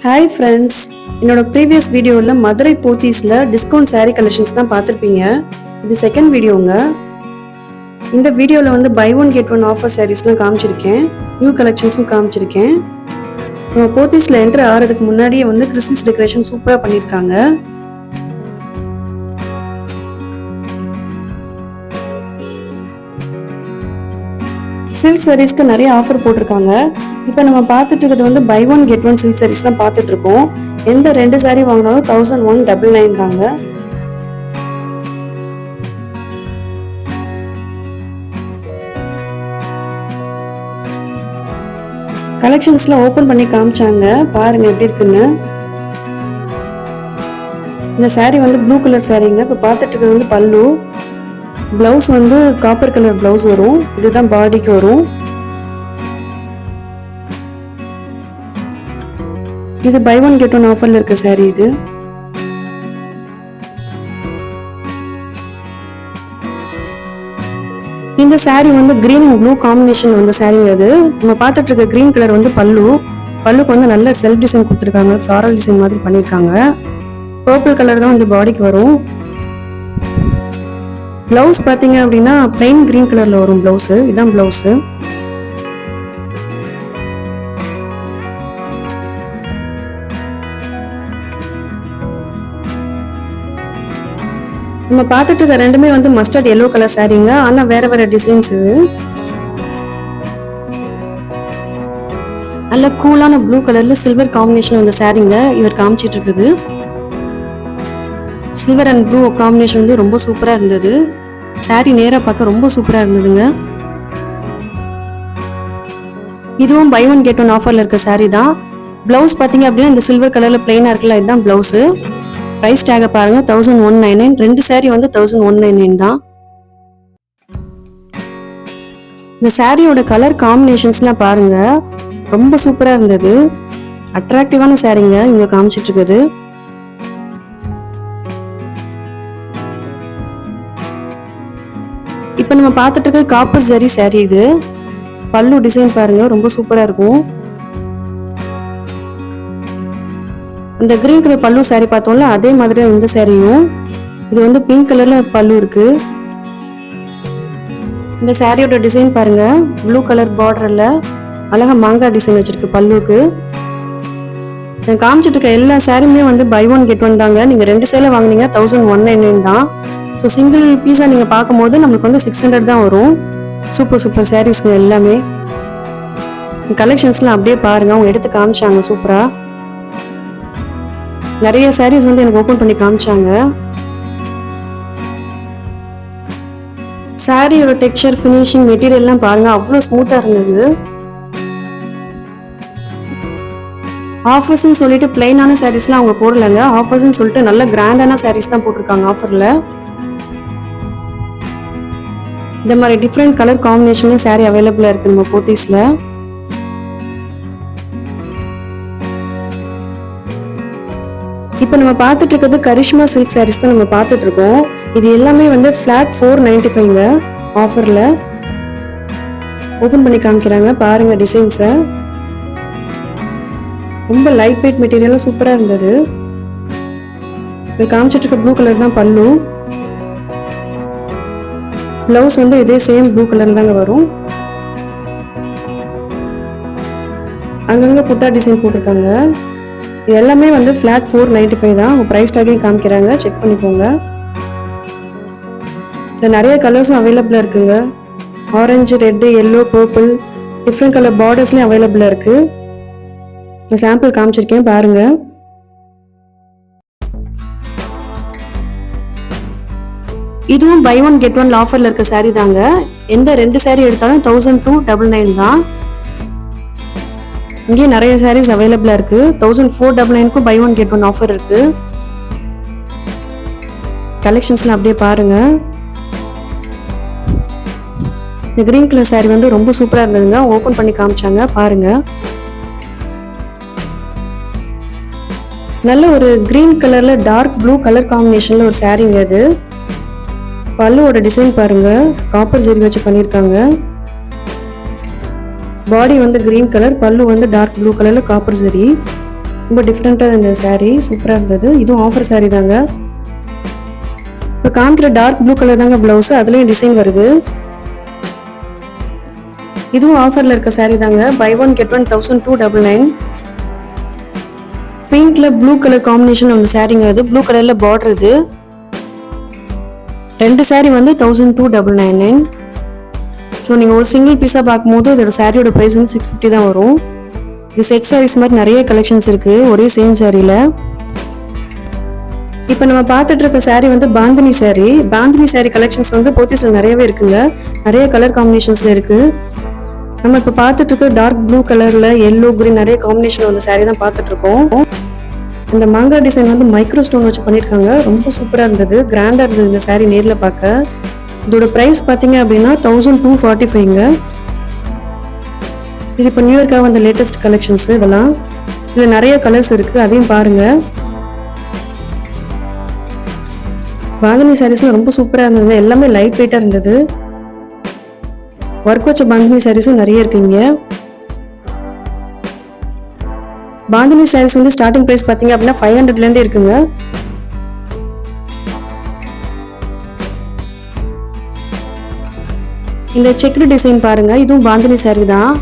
Hi friends, என்னோட previous வீடியோவில் மதுரை போத்தீஸில் டிஸ்கவுண்ட் saree கலெக்ஷன்ஸ் தான் பார்த்துருப்பீங்க. இது செகண்ட் வீடியோங்க. இந்த வீடியோவில் வந்து buy one get one offer சாரீஸ்லாம் காமிச்சிருக்கேன், நியூ கலெக்ஷன்ஸும் காமிச்சிருக்கேன். நம்ம போத்தீஸில் என்ட்ரு ஆகிறதுக்கு முன்னாடியே வந்து கிறிஸ்மஸ் டெக்கரேஷன் சூப்பராக பண்ணியிருக்காங்க. சில்க் சாரீஸ்க்கு நிறைய ஆஃபர் போட்டிருக்காங்க. இப்போ நம்ம பார்த்துட்டு இருக்கிறது வந்து buy one get one silk saris தான் பார்த்துட்டு இருக்கோம். எந்த 2 சாரீ வாங்கினாலும் 1199 தாங்க. கலெக்ஷன்ஸ்ல ஓபன் பண்ணி காமிச்சாங்க, பாருங்க எப்படி இருக்குன்னு. இந்த சாரீ வந்து ப்ளூ கலர் சாரீங்க. இப்போ பார்த்துட்டு இருக்கிறது வந்து பல்லு. பிளவுஸ் வந்து காப்பர் கலர் பிளவுஸ் வரும். இதுதான் பாடிக்கு வரும். இது பை ஒன் கெட் ஒன் ஆஃபர்ல இருக்க சாரீ. இது இந்த சாரீ வந்து கிரீன் அண்ட் ப்ளூ காம்பினேஷன் வந்து சாரீங்க. அது நம்ம பார்த்துட்டு இருக்க கிரீன் கலர் வந்து பல்லுக்கு வந்து நல்ல செல்ஃப் டிசைன் கொடுத்துருக்காங்க, ஃப்ளாரல் டிசைன் மாதிரி பண்ணியிருக்காங்க. பர்பிள் கலர் தான் வந்து பாடிக்கு வரும். பிளவுஸ் பார்த்தீங்க அப்படின்னா பிளைன் கிரீன் கலர்ல வரும் பிளவுஸ். இதான் பிளவுஸ். நம்ம பார்த்துட்டு இருக்க ரெண்டுமே வந்து மஸ்டர்ட் எல்லோ கலர் சாரீங்க, ஆனா வேற வேற டிசைன்ஸ். இது நல்ல கூலான ப்ளூ கலர்ல சில்வர் காம்பினேஷன் வந்து சாரீங்க இவர் காமிச்சிட்டு இருக்குது. சில்வர் அண்ட் ப்ளூ காம்பினேஷன் வந்து ரொம்ப சூப்பரா இருந்தது. சாரீ நேரா பார்க்க ரொம்ப சூப்பரா இருந்ததுங்க. இதுவும் பை ஒன் கெட் ஒன் ஆஃபர்ல இருக்க சாரீ தான். பிளவுஸ் பாத்தீங்க அப்படின்னா இந்த சில்வர் கலர்ல பிளைனா இருக்குல்ல, இதுதான் பிளவுஸ். பிரைஸ் டேக பாருங்க 1199. 2 சாரீ வந்து 1199 தான். இந்த சாரியோட கலர் காம்பினேஷன்ஸ்லாம் பாருங்க, ரொம்ப சூப்பரா இருந்தது. அட்ராக்டிவான சாரீங்க இங்க காமிச்சிட்டு இருக்குது. இப்ப நம்ம பார்த்துட்டு இருக்க காப்பர் ஜரி சாரீ. இது பல்லு டிசைன் பாருங்க, ரொம்ப சூப்பரா இருக்கும். அந்த கிரீன் கலர் பல்லு சாரீ பார்த்தோம்ல, அதே மாதிரி இந்த சாரியும். இது வந்து பிங்க் கலர்ல பல்லு இருக்கு. இந்த சாரியோட டிசைன் பாருங்க, ப்ளூ கலர் பார்டர்ல அழகா மாங்காய் டிசைன் வச்சிருக்கு பல்லுக்கு. நான் காமிச்சிட்டு இருக்க எல்லா சாரியுமே வந்து பை ஒன் கெட் ஒன் தாங்க. நீங்க 2 சேலை வாங்கினீங்க 1199 தான். ஸோ சிங்கிள் பீஸா நீங்க பார்க்கும்போது நம்மளுக்கு வந்து 600 தான் வரும். சூப்பர் சூப்பர் சாரீஸ்ங்க எல்லாமே. கலெக்ஷன்ஸ்லாம் அப்படியே பாருங்க, அவங்க எடுத்து காமிச்சாங்க சூப்பரா. நிறைய சாரீஸ் வந்து எனக்கு ஓபன் பண்ணி காமிச்சாங்க. சாரியோட டெக்ஸ்சர், ஃபினிஷிங், மெட்டீரியல் எல்லாம் பாருங்க, அவ்வளவு ஸ்மூத்தா இருந்தது. ஆஃபர்ஸ்ன்னு சொல்லிட்டு பிளைனான சாரீஸ்லாம் அவங்க போடலங்க. ஆஃபர்ஸ்ன்னு சொல்லிட்டு நல்ல கிராண்டான சாரீஸ் தான் போட்டிருக்காங்க ஆஃபர்ல. இந்த மாதிரி டிஃப்ரெண்ட் கலர் காம்பினேஷன்ல சாரீ அவைலபிளா இருக்கு நம்ம போத்தீஸ்ல. இப்போ நம்ம பார்த்துட்டு இருக்கிறது கரிஷ்மா சில்க் சாரீஸ் தான் நம்ம பார்த்துட்டு இருக்கோம். இது எல்லாமே வந்து ஃபிளாட் 495ங்க ஆஃபர்ல. ஓபன் பண்ணி காமிக்கிறாங்க பாருங்க டிசைன்ஸை. ரொம்ப லைட் வெயிட் மெட்டீரியல், சூப்பரா இருந்தது. இப்போ காமிச்சிட்டு இருக்க ப்ளூ கலர் தான் பல்லு. பிளவுஸ் வந்து இதே சேம் ப்ளூ கலர்ல தாங்க வரும். அங்கங்க புட்டா டிசைன் போட்டிருக்காங்க. இது எல்லாமே வந்து ஃபிளாட் 495 தான். உங்க பிரைஸ் டேக்கையும் காமிக்கிறாங்க, செக் பண்ணிக்கோங்க. இதுல நிறைய கலர்ஸும் அவைலபிளா இருக்குங்க. Orange, red, yellow, purple, different colour பார்டர்ஸ்லயும் அவைலபிளா இருக்கு. நான் சாம்பிள் காமிச்சிருக்கேன் பாருங்க. இதுவும் பை ஒன் கெட் ஒன் ஆஃபர்ல இருக்க சாரீ தாங்க. எந்த 2 சாரீ எடுத்தாலும் 1299 தான். இங்கே நிறைய சாரீஸ் அவைலபிளா இருக்கு. 1499க்கும் buy one get one offer இருக்கு. கலெக்ஷன்ஸ்லாம் அப்படியே பாருங்க. இந்த கிரீன் கலர் சாரீ வந்து ரொம்ப சூப்பரா இருந்ததுங்க. ஓபன் பண்ணி காமிச்சாங்க பாருங்க. நல்ல ஒரு கிரீன் கலர்ல டார்க் ப்ளூ கலர் காம்பினேஷன்ல ஒரு சாரீங்க அது. பல்லுவோட டிசைன் பாருங்க, காப்பர் ஜெரி வச்சு பண்ணியிருக்காங்க. பாடி வந்து கிரீன் கலர், பல்லு வந்து டார்க் ப்ளூ கலர்ல காப்பர் சரி. ரொம்ப டிஃப்ரெண்ட்டாக இருந்தது saree, சூப்பராக இருந்தது. இதுவும் ஆஃபர் saree தாங்க. இப்போ காமிக்கிற டார்க் ப்ளூ கலர் தாங்க ப்ளவுஸு, அதுலேயும் டிசைன் வருது. இதுவும் ஆஃபரில் இருக்க saree தாங்க. buy one get one 1299. பிங்க்ல ப்ளூ கலர் காம்பினேஷன் அந்த சாரீங்க. அது ப்ளூ கலர்ல பார்டர். இது ரெண்டு saree வந்து 1299. ஸோ நீங்கள் ஒரு சிங்கிள் பீஸாக பார்க்கும்போது இதோட சாரியோட ப்ரைஸ் வந்து 650 தான் வரும். இது செட் சாரீஸ் மாதிரி நிறைய கலெக்ஷன்ஸ் இருக்குது ஒரே சேம் சாரியில். இப்போ நம்ம பார்த்துட்டு இருக்க saree வந்து bandhani saree. Bandhani saree collections வந்து போத்தீஸில் நிறையவே இருக்குங்க. நிறைய கலர் காம்பினேஷன்ஸில் இருக்குது. நம்ம இப்போ பார்த்துட்டு இருக்க டார்க் ப்ளூ கலரில் எல்லோ கிரீன் நிறைய காம்பினேஷன் வந்து saree தான் பார்த்துட்டு இருக்கோம். இந்த மாங்காய் டிசைன் வந்து மைக்ரோ ஸ்டோன் வச்சு பண்ணியிருக்காங்க. ரொம்ப சூப்பராக இருந்தது, கிராண்டாக இருந்தது இந்த saree நேரில் பார்க்க. இதோட ப்ரைஸ் பார்த்தீங்க அப்படின்னா 1245ங்க. இது இப்போ நியூ இயர்க்காக வந்த லேட்டஸ்ட் கலெக்ஷன்ஸ். இதெல்லாம் இதில் நிறைய கலர்ஸ் இருக்குது, அதையும் பாருங்கள். பாந்தினி சாரீஸ்லாம் ரொம்ப சூப்பராக இருந்தது, எல்லாமே லைட் வெயிட்டாக இருந்தது. ஒர்க் வச்ச பாந்தினி சாரீஸும் நிறைய இருக்குங்க. பாந்தினி சாரீஸ் வந்து ஸ்டார்டிங் ப்ரைஸ் பார்த்தீங்க அப்படின்னா 500லேருந்தே இருக்குங்க. இந்த செக்குடு டிசைன் பாருங்க, இதுவும் பாந்தினி saree தான்.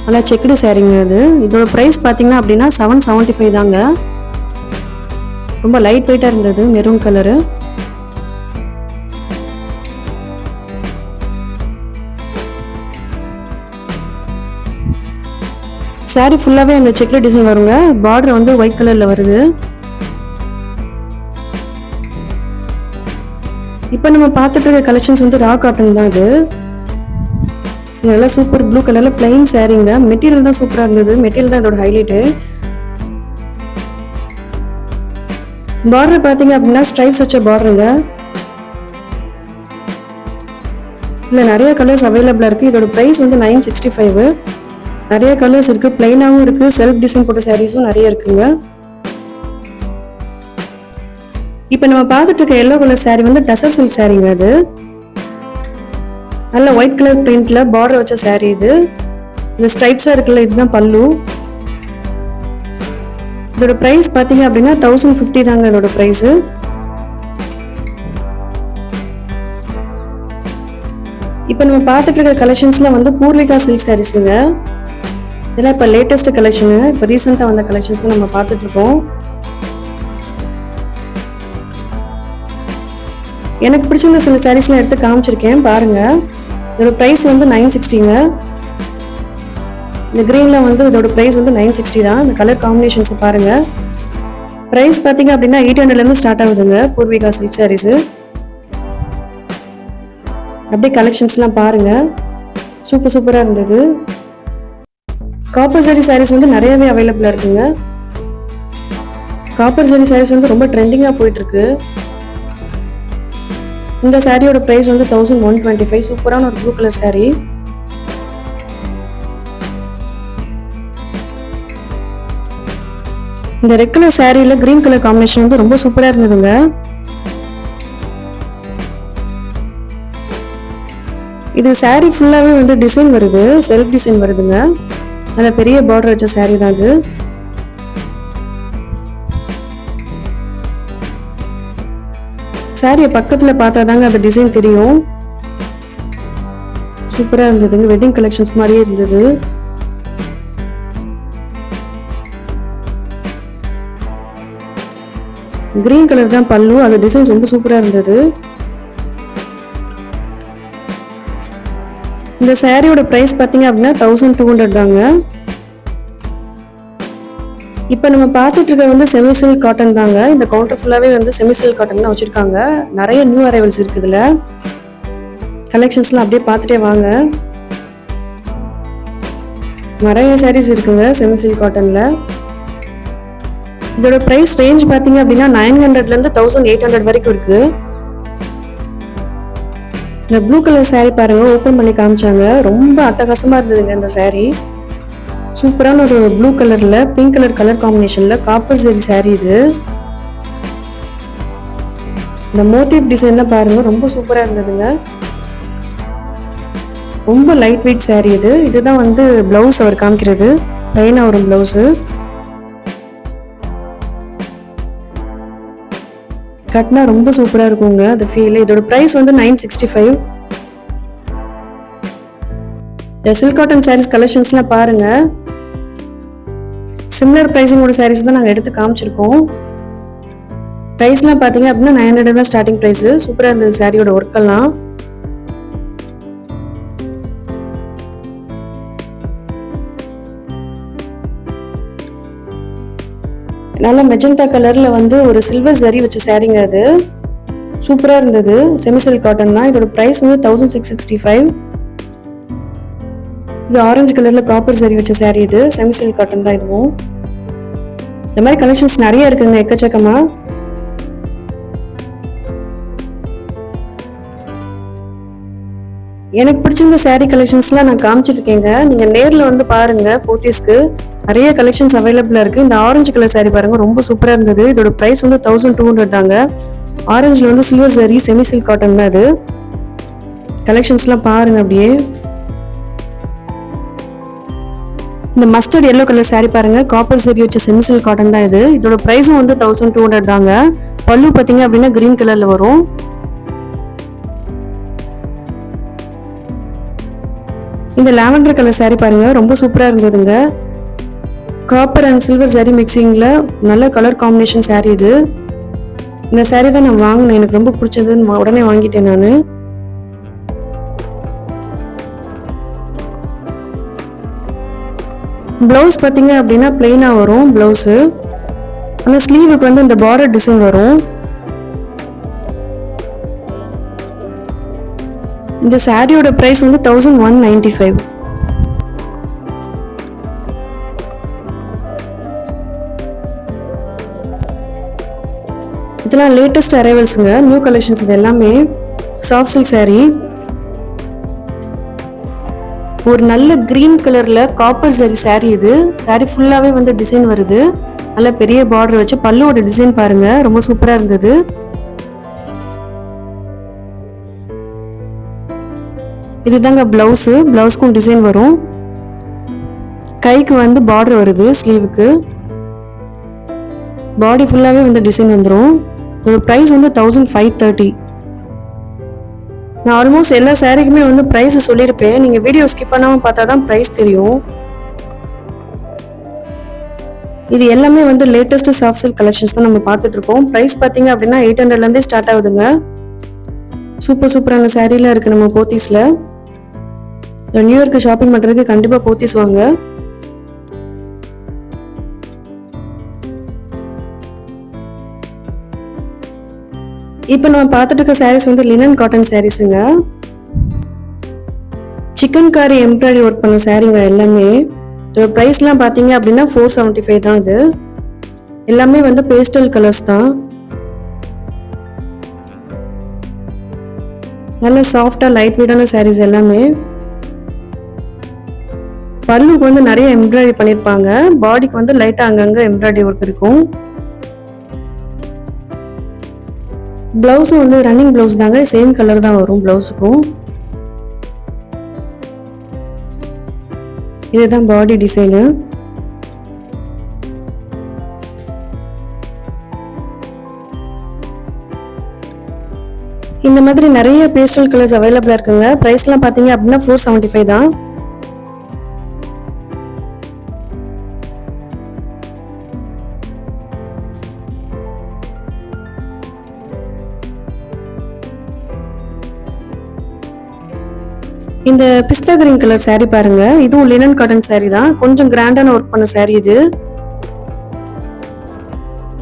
நல்லா செக்குடு சாரீங்க அது. இதோட ப்ரைஸ் பார்த்தீங்கன்னா அப்படின்னா 775 தாங்க. ரொம்ப லைட் வெயிட்டாக இருந்தது, மெரூன் கலரு. saree ஃபுல்லாகவே அந்த செக்குடு டிசைன் வருங்க. பார்டர் வந்து ஒயிட் கலரில் வருது. இப்போ நம்ம பார்த்துட்டு இருக்க கலெக்ஷன்ஸ் வந்து ரா காட்டன் தான். இது இதெல்லாம் சூப்பர் ப்ளூ கலரில் பிளைன் சாரீங்க. மெட்டீரியல் தான் சூப்பராக இருந்தது, மெட்டீரியல் தான் இதோட ஹைலைட்டு. பார்டர் பார்த்தீங்க அப்படின்னா ஸ்ட்ரைப்ஸ் வச்ச பார்டருங்க. இதில் நிறைய கலர்ஸ் அவைலபிளாக இருக்குது. இதோட ப்ரைஸ் வந்து 965. நிறைய கலர்ஸ் இருக்குது, பிளைனாகவும் இருக்குது, செல்ஃப் டிசைன் போட்ட சாரீஸும் நிறைய இருக்குங்க. இப்போ நம்ம பார்த்துட்டு இருக்க எல்லோ கலர் saree வந்து டசர் சில்க் சாரீங்க. அது நல்ல ஒயிட் கலர் பிரிண்ட்ல பார்டர் வச்ச saree. இது இந்த ஸ்ட்ரைப்ஸா இருக்குல்ல, இதுதான் பல்லு. இதோட பிரைஸ் பார்த்தீங்க அப்படின்னா 1050 தாங்க இதோட பிரைஸ். இப்போ நம்ம பார்த்துட்டு இருக்க கலெக்ஷன்ஸ்ல வந்து பூர்விகா சில்க் சாரீஸுங்க. இதெல்லாம் இப்போ லேட்டஸ்ட் கலெக்ஷனு, இப்போ ரீசெண்டாக வந்த கலெக்ஷன்ஸ் நம்ம பார்த்துட்டு இருக்கோம். எனக்கு பிடிச்சிருந்த சில சாரீஸ்லாம் எடுத்து காமிச்சிருக்கேன் பாருங்க. இதோட ப்ரைஸ் வந்து 960ங்க. இந்த கிரீன்ல வந்து இதோட ப்ரைஸ் வந்து 960 தான். இந்த கலர் காம்பினேஷன்ஸ் பாருங்க. ப்ரைஸ் பார்த்தீங்க அப்படின்னா 800லேருந்து ஸ்டார்ட் ஆகுதுங்க பூர்விகா சில்க் சாரீஸ். அப்படியே கலெக்ஷன்ஸ்லாம் பாருங்க, சூப்பர் சூப்பராக இருந்தது. காப்பர் ஜரி சாரீஸ் வந்து நிறையவே அவைலபிளாக இருக்குங்க. காப்பர் ஜரி சாரீஸ் வந்து ரொம்ப ட்ரெண்டிங்காக போயிட்டு இருக்கு. இந்த சாரியோட பிரைஸ் வந்து 1125. சூப்பரான ஒரு ப்ளூ கலர் saree. இந்த ரெட் கலர் சாரியில கிரீன் கலர் காம்பினேஷன் வந்து ரொம்ப சூப்பரா இருந்ததுங்க. இது saree ஃபுல்லாவே வந்து டிசைன் வருது, செல்ஃப் டிசைன் வருதுங்க. நல்ல பெரிய பார்டர் வச்ச saree தான் அது. சாரியை பக்கத்துல பார்த்தா தாங்க அந்த டிசைன் தெரியும். சூப்பரா இருந்ததுங்க, வெட்டிங் கலெக்ஷன்ஸ் மாதிரியே இருந்தது. கிரீன் கலர் தான் பல்லு, அந்த டிசைன் ரொம்ப சூப்பரா இருந்தது. இந்த சாரியோட பிரைஸ் பார்த்தீங்க அப்படின்னா 1200 தாங்க. இப்போ நம்ம பார்த்துட்டு இருக்க வந்து செமி சில்க் காட்டன் தாங்க. இந்த கவுண்டர் ஃபுல்லாகவே வந்து செமி சில்க் காட்டன் தான் வச்சுருக்காங்க. நிறைய நியூ அரைவல்ஸ் இருக்குது இதில். கலெக்ஷன்ஸ்லாம் அப்படியே பார்த்துட்டே வாங்க. நிறைய சாரீஸ் இருக்குங்க செமி சில்க் காட்டனில். இதோட ப்ரைஸ் ரேஞ்ச் பார்த்தீங்க அப்படின்னா 900லேருந்து 1800 வரைக்கும் இருக்குது. இந்த ப்ளூ கலர் saree பாருங்க, ஓப்பன் பண்ணி காமிச்சாங்க. ரொம்ப அட்டகாசமாக இருந்ததுங்க இந்த saree. சூப்பரான ஒரு ப்ளூ கலர்ல பிங்க் கலர் காம்பினேஷன்ல காப்பர் ஜரி saree இது. இந்த மோட்டிவ் டிசைன்லாம் பாருங்க, ரொம்ப சூப்பரா இருந்ததுங்க. ரொம்ப லைட் வெயிட் saree இது. இதுதான் வந்து பிளவுஸ் அவர் காமிக்கிறது. பிளைனா வரும் ப்ளவுஸு. கட்டினா ரொம்ப சூப்பராக இருக்குங்க அது ஃபீல். இதோட ப்ரைஸ் வந்து 965. இந்த சில்க் காட்டன் சாரீஸ் கலெக்ஷன்ஸ்லாம் பாருங்க. சிமிலர் ப்ரைஸிங்கோட சாரீஸ் தான் நாங்கள் எடுத்து காமிச்சிருக்கோம். ப்ரைஸ்லாம் பார்த்தீங்க அப்படின்னா 900 தான் ஸ்டார்டிங் ப்ரைஸு. சூப்பராக இருந்தது சாரியோட ஒர்க்கெல்லாம். நல்ல மெஜந்தா கலரில் வந்து ஒரு சில்வர் ஜரி வச்ச சாரீங்க அது. சூப்பராக இருந்தது. செமி சில்க் காட்டன் தான். இதோட ப்ரைஸ் வந்து 1665. இது ஆரஞ்சு கலரில் காப்பர் ஜரி வச்ச சாரீ. இது செமி சில்க் காட்டன் தான். இதுவும் இந்த மாதிரி கலெக்ஷன்ஸ் நிறைய இருக்குங்க, எக்கச்சக்கமா. எனக்கு பிடிச்சிருந்த சாரீ கலெக்ஷன்ஸ்லாம் நான் காமிச்சிட்டு இருக்கேங்க. நீங்க நேர்ல வந்து பாருங்க. போத்தீஸ்க்கு நிறைய கலெக்ஷன்ஸ் அவைலபிளா இருக்கு. இந்த ஆரஞ்சு கலர் சாரீ பாருங்க, ரொம்ப சூப்பரா இருந்தது. இதோட பிரைஸ் வந்து 1200 தாங்க. ஆரஞ்சுல வந்து silver sari, semi silk cotton தான் இது. கலெக்ஷன்ஸ்லாம் பாருங்க அப்படியே. இந்த மஸ்டர்ட் எல்லோ கலர் சாரீ பாருங்க, காப்பர் சாரீ வச்ச செமி சில்க் காட்டன் தான் இது. இதோட பிரைஸும் வந்து 1200 தாங்க. பல்லு பாத்தீங்க அப்படின்னா கிரீன் கலர்ல வரும். இந்த லாவெண்டர் கலர் சாரீ பாருங்க, ரொம்ப சூப்பரா இருந்ததுங்க. காப்பர் அண்ட் சில்வர் சாரீ மிக்சிங்ல நல்ல கலர் காம்பினேஷன் சாரீ இது. இந்த சாரீ தான் நான் வாங்கினேன், எனக்கு ரொம்ப பிடிச்சது, உடனே வாங்கிட்டேன் நான். பிளவுஸ் பார்த்தீங்க அப்படின்னா பிளெயினா வரும் பிளவுஸ். ஆனால் ஸ்லீவுக்கு வந்து இந்த பார்டர் டிசைன் வரும். இந்த சாரியோட பிரைஸ் வந்து 1195. இதெல்லாம் லேட்டஸ்ட் அரைவல்ஸுங்க, நியூ கலெக்ஷன்ஸ். இது எல்லாமே சாஃப்ட் சில்க் சாரீ. ஒரு நல்ல கிரீன் கலர்ல காப்பர் சாரீ சாரீ இது. சாரீ ஃபுல்லாவே வந்து டிசைன் வருது. நல்ல பெரிய பார்டர் வச்சு பல்லுவோட டிசைன் பாருங்க, ரொம்ப சூப்பரா இருந்தது. இதுதாங்க பிளவுஸ். பிளவுஸ்க்கும் டிசைன் வரும். கைக்கு வந்து பார்டர் வருது, ஸ்லீவுக்கு. பாடி ஃபுல்லாவே வந்து டிசைன் வந்துடும். இதோட பிரைஸ் வந்து 1530. நான் ஆல்மோஸ்ட் எல்லா சாரிக்குமே வந்து பிரைஸ் சொல்லியிருப்பேன். நீங்க வீடியோ ஸ்கிப் பண்ணாம பார்த்தாதான் பிரைஸ் தெரியும். இது எல்லாமே வந்து லேட்டஸ்ட் சாஃப்ட் சில்க் கலெக்ஷன்ஸ் தான் நம்ம பார்த்துட்டு இருக்கோம். பிரைஸ் பார்த்தீங்க அப்படின்னா 800 இருந்தே ஸ்டார்ட் ஆகுதுங்க. சூப்பர் சூப்பரான சாரீலாம் இருக்கு நம்ம போத்தீஸ்ல. நியூ இயர்க்கு ஷாப்பிங் பண்றதுக்கு கண்டிப்பா போத்தீஸ் வாங்க. இப்போ நம்ம பார்த்துட்டு இருக்க சாரீஸ் வந்து லினன் காட்டன் சாரீஸுங்க. சிக்கன் காரி எம்ப்ராய்டரி ஒர்க் பண்ண சாரீங்க எல்லாமே. இதோட ப்ரைஸ்லாம் பார்த்தீங்க அப்படின்னா 475 தான். இது எல்லாமே வந்து பேஸ்டல் கலர்ஸ் தான். நல்ல சாஃப்டா லைட் வெயிட்டான சாரீஸ் எல்லாமே. பல்லுக்கு வந்து நிறைய எம்ப்ராய்டரி பண்ணியிருப்பாங்க. பாடிக்கு வந்து லைட்டா அங்கங்க எம்ப்ராய்டரி ஒர்க் இருக்கும். பிளவுஸும் வந்து ரன்னிங் பிளவுஸ் தாங்க, சேம் கலர் தான் வரும் பிளவுஸுக்கும். இதுதான் பாடி டிசைனு. இந்த மாதிரி நிறைய பேஸ்டல் கலர்ஸ் அவைலபிளா இருக்குங்க. பிரைஸ்லாம் பாத்தீங்க அப்படின்னா 475 தான். இந்த பிஸ்தா கிரீன் கலர் சாரீ பாருங்க, இதுவும் லினன் காட்டன் சாரீ தான். கொஞ்சம் கிராண்டான ஒர்க் பண்ண சாரீ இது.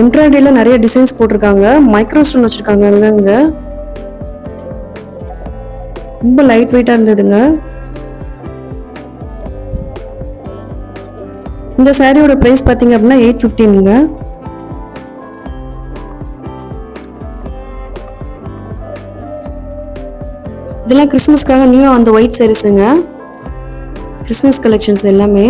எம்ப்ராய்டரியில நிறைய டிசைன்ஸ் போட்டிருக்காங்க. மைக்ரோ ஸ்டோன் வச்சிருக்காங்க அங்கங்க. ரொம்ப லைட் வெயிட்டா இருந்ததுங்க. இந்த சாரியோட பிரைஸ் பாத்தீங்க அப்படின்னா 815ங்க. இதெல்லாம் கிறிஸ்மஸ்க்காக நியூ அந்த ஒயிட் சாரீஸுங்க. கிறிஸ்மஸ் கலெக்ஷன்ஸ் எல்லாமே.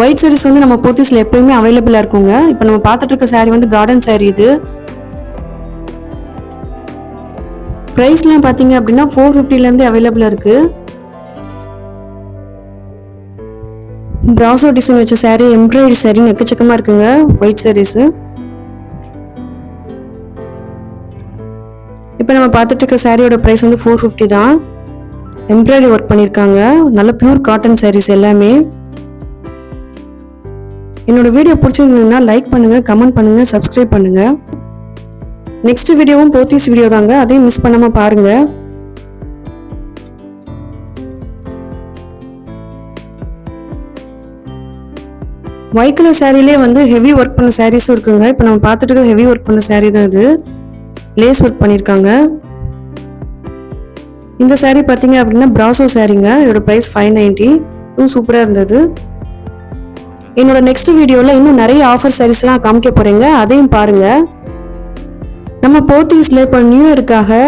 ஒயிட் சாரீஸ் வந்து நம்ம போத்தீஸ்ல எப்பயுமே அவைலபிளா இருக்குங்க. இப்போ நம்ம பார்த்துட்டு இருக்க சாரீ வந்து கார்டன் சாரீ இது. பிரைஸ்லாம் பார்த்தீங்க அப்படின்னா 450லேருந்து அவைலபிளா இருக்கு. பிராசோ டிசைன் வச்ச saree, எம்ப்ராய்டரி saree எக்கச்சக்கமாக இருக்குங்க. ஒயிட் சாரீஸு. இப்போ நம்ம பார்த்துட்டு இருக்க சாரியோட ப்ரைஸ் வந்து 450 தான். எம்ப்ராய்டரி ஒர்க் பண்ணியிருக்காங்க. நல்ல பியூர் காட்டன் சாரீஸ் எல்லாமே. என்னோட வீடியோ பிடிச்சிருந்ததுன்னா லைக் பண்ணுங்க, கமெண்ட் பண்ணுங்க, சப்ஸ்கிரைப் பண்ணுங்க. நெக்ஸ்ட் வீடியோவும் போத்தீஸ் வீடியோ தாங்க, அதையும் மிஸ் பண்ணாம பாருங்க. ஒயிட் கலர் சாரிலே வந்து ஹெவி ஒர்க் பண்ண சாரீஸும் இருக்குங்க. இப்போ நம்ம பார்த்துட்டு இருக்க ஹெவி ஒர்க் பண்ண சாரீ தான் இது. லேஸ் ஒர்க் பண்ணியிருக்காங்க. இந்த சாரீ பார்த்தீங்க அப்படின்னா பிராசோ சாரீங்க. இதோட ப்ரைஸ் 590. சூப்பராக இருந்தது. என்னோட நெக்ஸ்ட் வீடியோவில் இன்னும் நிறைய ஆஃபர் சாரீஸ்லாம் காமிக்க போறேங்க, அதையும் பாருங்க. நம்ம போத்தீஸ்ல இப்போ நியூ இயருக்காக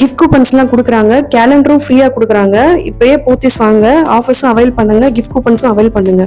கிஃப்ட் கூப்பன்ஸ்லாம் கொடுக்குறாங்க. கேலண்டரும் ஃப்ரீயாக கொடுக்குறாங்க. இப்போயே போத்தீஸ் வாங்க, ஆஃபர்ஸும் அவைல் பண்ணுங்க, கிஃப்ட் கூப்பன்ஸும் அவைல் பண்ணுங்க.